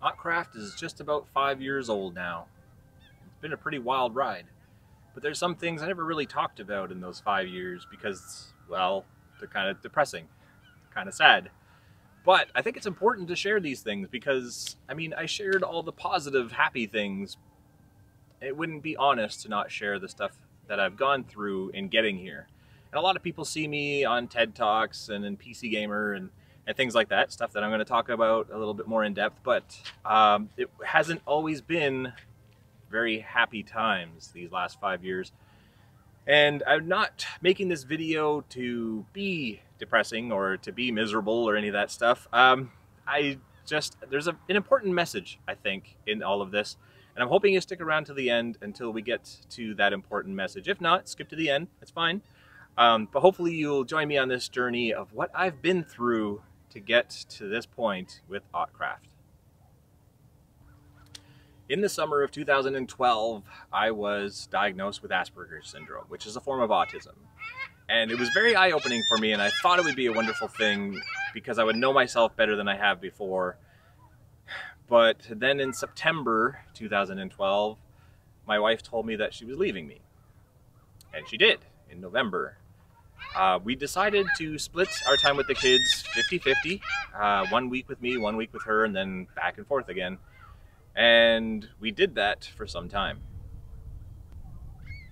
Autcraft is just about 5 years old now. It's been a pretty wild ride. But there's some things I never really talked about in those 5 years because, well, they're kind of depressing, kind of sad. But I think it's important to share these things because, I mean, I shared all the positive, happy things. It wouldn't be honest to not share the stuff that I've gone through in getting here. And a lot of people see me on TED Talks and in PC Gamer and things like that, stuff that I'm going to talk about a little bit more in depth, but it hasn't always been very happy times these last 5 years. And I'm not making this video to be depressing or to be miserable or any of that stuff. There's an important message, I think, in all of this. And I'm hoping you stick around to the end until we get to that important message. If not, skip to the end, that's fine. But hopefully you'll join me on this journey of what I've been through to get to this point with Autcraft. In the summer of 2012, I was diagnosed with Asperger's syndrome, which is a form of autism. And it was very eye-opening for me, and I thought it would be a wonderful thing because I would know myself better than I have before. But then in September 2012, my wife told me that she was leaving me. And she did, in November. We decided to split our time with the kids 50-50. 1 week with me, 1 week with her, and then back and forth again. And we did that for some time.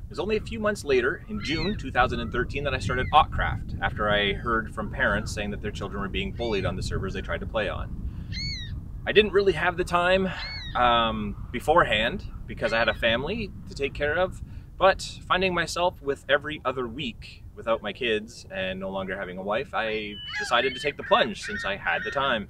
It was only a few months later, in June 2013, that I started Autcraft, after I heard from parents saying that their children were being bullied on the servers they tried to play on. I didn't really have the time beforehand because I had a family to take care of, but finding myself with every other week without my kids and no longer having a wife, I decided to take the plunge since I had the time.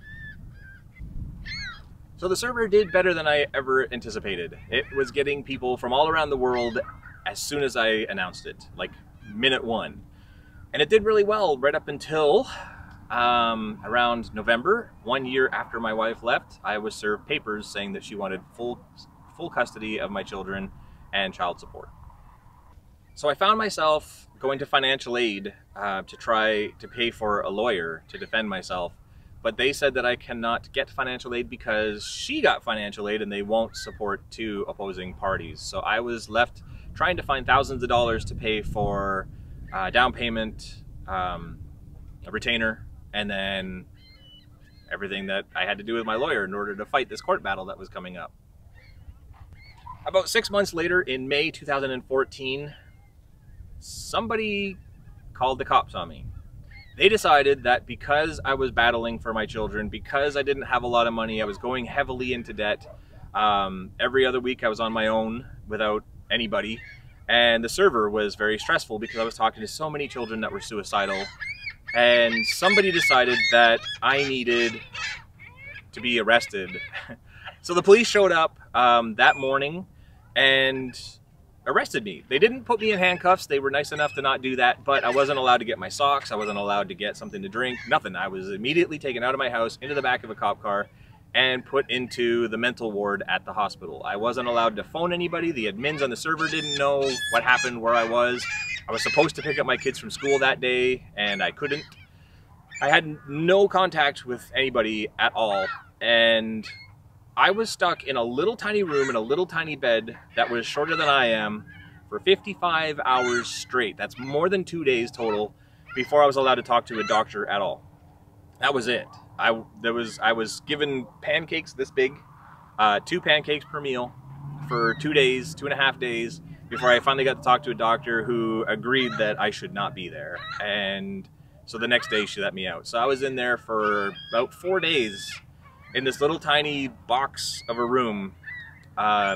So the server did better than I ever anticipated. It was getting people from all around the world as soon as I announced it, like minute one. And it did really well right up until around November. 1 year after my wife left, I was served papers saying that she wanted full custody of my children and child support. So I found myself going to financial aid to try to pay for a lawyer to defend myself. But they said that I cannot get financial aid because she got financial aid and they won't support two opposing parties. So I was left trying to find thousands of dollars to pay for down payment, a retainer, and then everything that I had to do with my lawyer in order to fight this court battle that was coming up. About 6 months later, in May 2014, somebody called the cops on me. They decided that because I was battling for my children, because I didn't have a lot of money, I was going heavily into debt. Every other week I was on my own without anybody. And the server was very stressful because I was talking to so many children that were suicidal. And somebody decided that I needed to be arrested. So the police showed up that morning and arrested me. They didn't put me in handcuffs. They were nice enough to not do that, but I wasn't allowed to get my socks. I wasn't allowed to get something to drink, nothing. I was immediately taken out of my house into the back of a cop car and put into the mental ward at the hospital. I wasn't allowed to phone anybody. The admins on the server didn't know what happened, where I was. I was supposed to pick up my kids from school that day and I couldn't. I had no contact with anybody at all. And I was stuck in a little tiny room in a little tiny bed that was shorter than I am for 55 hours straight. That's more than 2 days total before I was allowed to talk to a doctor at all. That was it. I was given pancakes this big, 2 pancakes per meal for 2 days, 2.5 days, before I finally got to talk to a doctor who agreed that I should not be there. And so the next day she let me out. So I was in there for about 4 days in this little tiny box of a room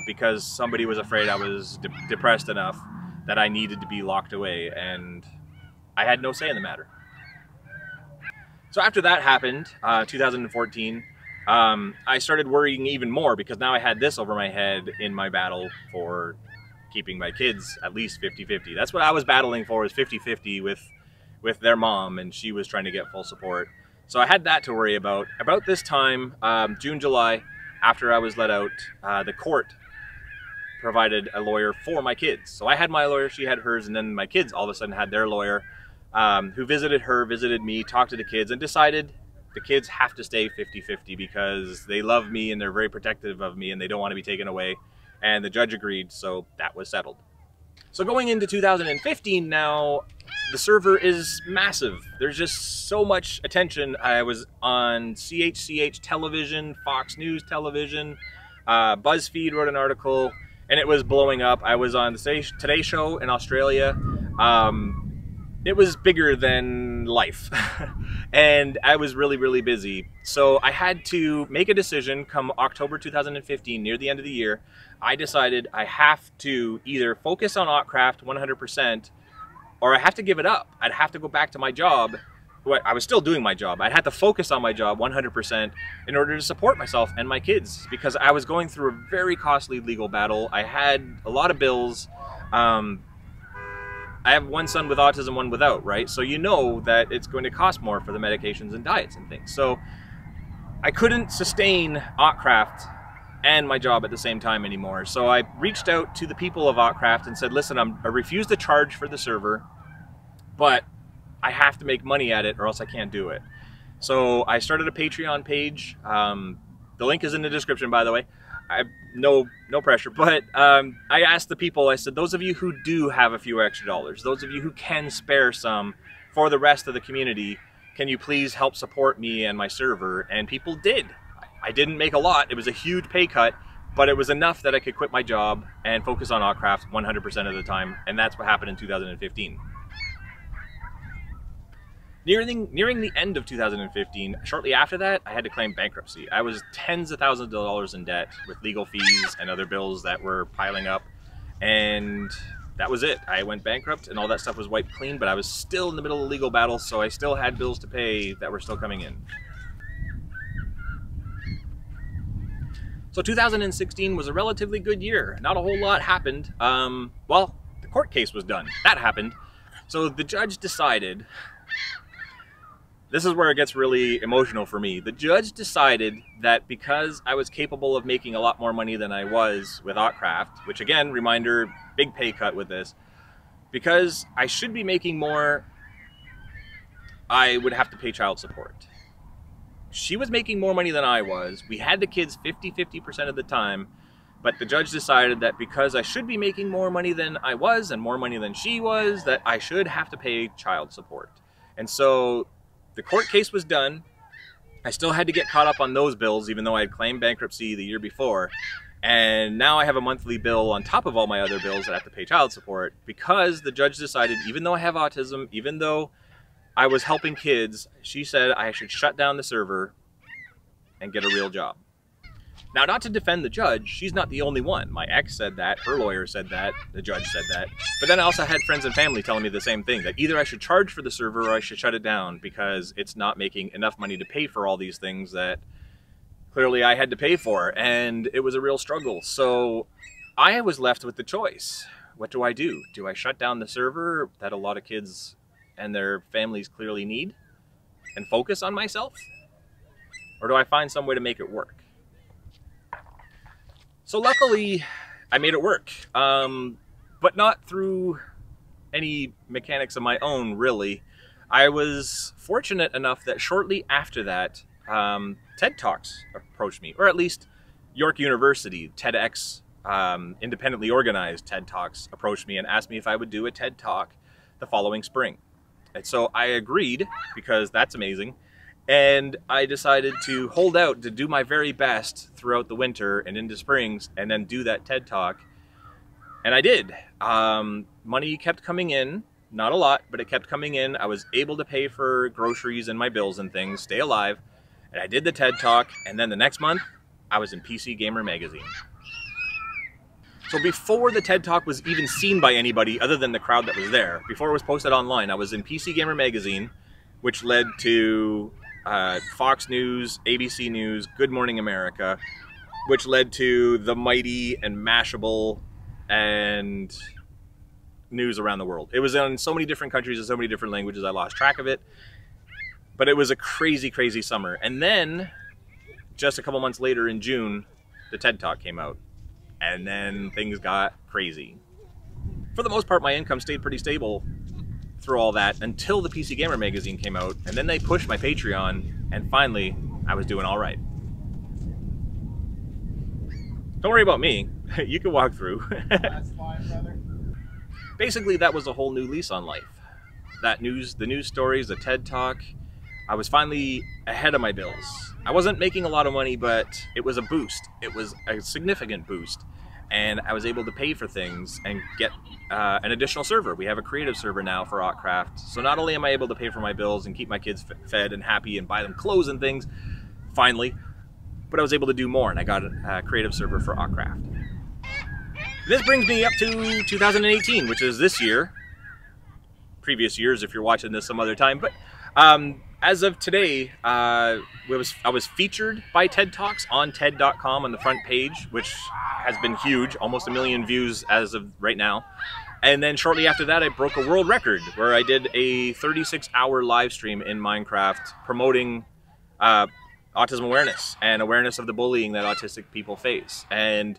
because somebody was afraid I was depressed enough that I needed to be locked away, and I had no say in the matter. So after that happened, 2014, I started worrying even more because now I had this over my head in my battle for keeping my kids at least 50-50. That's what I was battling for, was 50-50 with their mom, and she was trying to get full support. So I had that to worry about. About this time, June, July, after I was let out, the court provided a lawyer for my kids. So I had my lawyer, she had hers, and then my kids all of a sudden had their lawyer, who visited her, visited me, talked to the kids, and decided the kids have to stay 50-50 because they love me and they're very protective of me and they don't want to be taken away. And the judge agreed, so that was settled. So going into 2015 now, the server is massive. There's just so much attention. I was on CHCH television, Fox News television, BuzzFeed wrote an article, and it was blowing up. I was on the Today Show in Australia. It was bigger than life. And I was really, really busy. So I had to make a decision come October 2015, near the end of the year. I decided I have to either focus on Autcraft 100% or I have to give it up. I'd have to go back to my job. I was still doing my job. I'd have to focus on my job 100% in order to support myself and my kids because I was going through a very costly legal battle. I had a lot of bills. I have one son with autism, one without, right? So you know that it's going to cost more for the medications and diets and things. So I couldn't sustain Autcraft and my job at the same time anymore. So I reached out to the people of Autcraft and said, listen, I refuse to charge for the server, but I have to make money at it or else I can't do it. So I started a Patreon page. The link is in the description, by the way. No pressure, but I asked the people, I said, those of you who do have a few extra dollars, those of you who can spare some for the rest of the community, can you please help support me and my server? And people did. I didn't make a lot. It was a huge pay cut, but it was enough that I could quit my job and focus on Autcraft 100% of the time. And that's what happened in 2015. Nearing the end of 2015, shortly after that, I had to claim bankruptcy. I was tens of thousands of dollars in debt with legal fees and other bills that were piling up. And that was it. I went bankrupt and all that stuff was wiped clean, but I was still in the middle of a legal battle, so I still had bills to pay that were still coming in. So 2016 was a relatively good year. Not a whole lot happened. Well, the court case was done. That happened. So the judge decided, this is where it gets really emotional for me. The judge decided that because I was capable of making a lot more money than I was with Autcraft, which again, reminder, big pay cut with this, because I should be making more, I would have to pay child support. She was making more money than I was. We had the kids 50% of the time, but the judge decided that because I should be making more money than I was and more money than she was, that I should have to pay child support. And so the court case was done. I still had to get caught up on those bills, even though I had claimed bankruptcy the year before. And now I have a monthly bill on top of all my other bills that I have to pay child support because the judge decided, even though I have autism, even though I was helping kids, she said I should shut down the server and get a real job. Now, not to defend the judge, she's not the only one. My ex said that, her lawyer said that, the judge said that. But then I also had friends and family telling me the same thing, that either I should charge for the server or I should shut it down because it's not making enough money to pay for all these things that clearly I had to pay for. And it was a real struggle. So I was left with the choice. What do I do? Do I shut down the server that a lot of kids and their families clearly need and focus on myself? Or do I find some way to make it work? So luckily, I made it work, but not through any mechanics of my own, really. I was fortunate enough that shortly after that, TED Talks approached me, or at least York University, TEDx, independently organized TED Talks approached me and asked me if I would do a TED Talk the following spring. And so I agreed, because that's amazing. And I decided to hold out to do my very best throughout the winter and into springs and then do that TED Talk. And I did. Money kept coming in, not a lot, but it kept coming in. I was able to pay for groceries and my bills and things, stay alive. And I did the TED Talk. And then the next month, I was in PC Gamer magazine. So before the TED Talk was even seen by anybody other than the crowd that was there, before it was posted online, I was in PC Gamer magazine, which led to Fox News, ABC News, Good Morning America, which led to The Mighty and Mashable and news around the world. It was in so many different countries and so many different languages, I lost track of it. But it was a crazy, crazy summer. And then, just a couple months later in June, the TED Talk came out. And then things got crazy. For the most part, my income stayed pretty stable through all that until the PC Gamer magazine came out, and then they pushed my Patreon and finally, I was doing all right. Don't worry about me. You can walk through. That's fine, brother. Basically, that was a whole new lease on life. The news stories, the TED Talk, I was finally ahead of my bills. I wasn't making a lot of money, but it was a boost. It was a significant boost. And I was able to pay for things and get an additional server. We have a creative server now for Autcraft. So not only am I able to pay for my bills and keep my kids fed and happy and buy them clothes and things, finally, but I was able to do more, and I got a creative server for Autcraft. This brings me up to 2018, which is this year. Previous years if you're watching this some other time, but as of today, I was featured by TED Talks on TED.com on the front page, which has been huge, almost 1 million views as of right now. And then shortly after that, I broke a world record where I did a 36-hour live stream in Minecraft promoting autism awareness and awareness of the bullying that autistic people face. And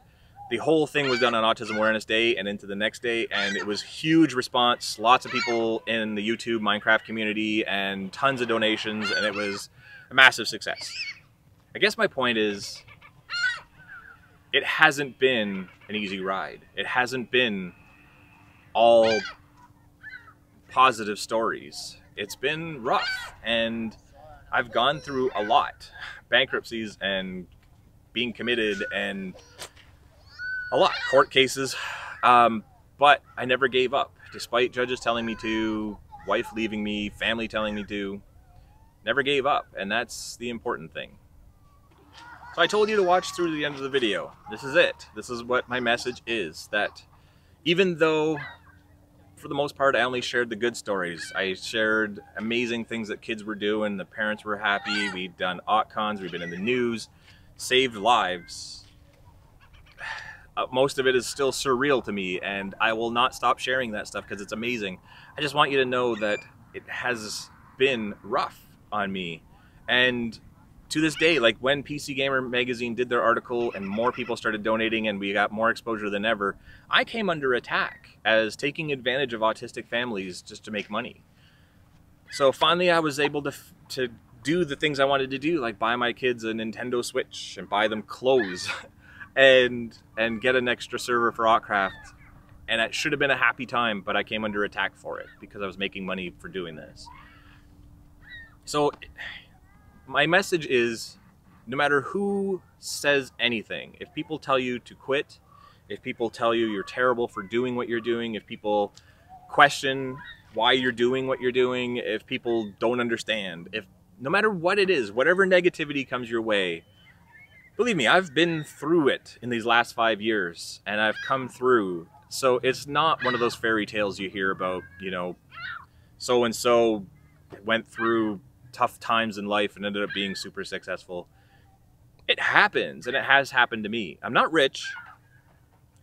the whole thing was done on Autism Awareness Day and into the next day, and it was huge response. Lots of people in the YouTube Minecraft community and tons of donations, and it was a massive success. I guess my point is, it hasn't been an easy ride. It hasn't been all positive stories. It's been rough, and I've gone through a lot. Bankruptcies and being committed and a lot, court cases, but I never gave up, despite judges telling me to, wife leaving me, family telling me to. Never gave up, and that's the important thing. So I told you to watch through the end of the video. This is it. This is what my message is, that even though, for the most part, I only shared the good stories. I shared amazing things that kids were doing, the parents were happy, we'd done AutCons, we've been in the news, saved lives. Most of it is still surreal to me, and I will not stop sharing that stuff because it's amazing. I just want you to know that it has been rough on me. And to this day, like when PC Gamer magazine did their article and more people started donating and we got more exposure than ever, I came under attack as taking advantage of autistic families just to make money. So finally I was able to do the things I wanted to do, like buy my kids a Nintendo Switch and buy them clothes. and get an extra server for Autcraft, and it should have been a happy time, but I came under attack for it because I was making money for doing this. So my message is, no matter who says anything, if people tell you to quit, if people tell you you're terrible for doing what you're doing, if people question why you're doing what you're doing, if people don't understand, no matter what it is, whatever negativity comes your way, believe me, I've been through it in these last 5 years, and I've come through. So it's not one of those fairy tales you hear about, you know, so-and-so went through tough times in life and ended up being super successful. It happens, and it has happened to me. I'm not rich.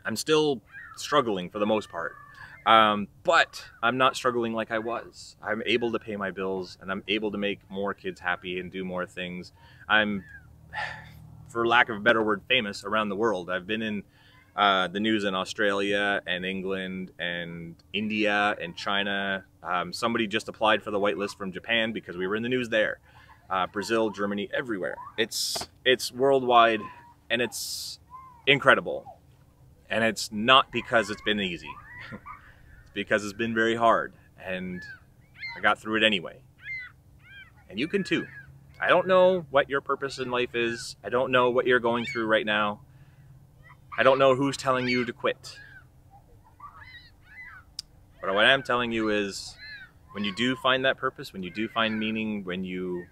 I'm still struggling for the most part. But I'm not struggling like I was. I'm able to pay my bills, and I'm able to make more kids happy and do more things. I'm, for lack of a better word, famous around the world. I've been in the news in Australia and England and India and China. Somebody just applied for the whitelist from Japan because we were in the news there. Brazil, Germany, everywhere. It's worldwide, and it's incredible. And it's not because it's been easy. It's because it's been very hard, and I got through it anyway. And you can too. I don't know what your purpose in life is. I don't know what you're going through right now. I don't know who's telling you to quit. But what I'm telling you is, when you do find that purpose, when you do find meaning, when you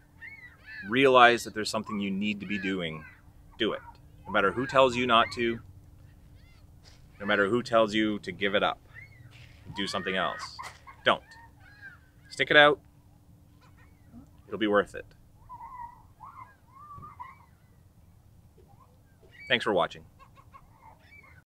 realize that there's something you need to be doing, do it. No matter who tells you not to, no matter who tells you to give it up, do something else. Don't. Stick it out. It'll be worth it. Thanks for watching.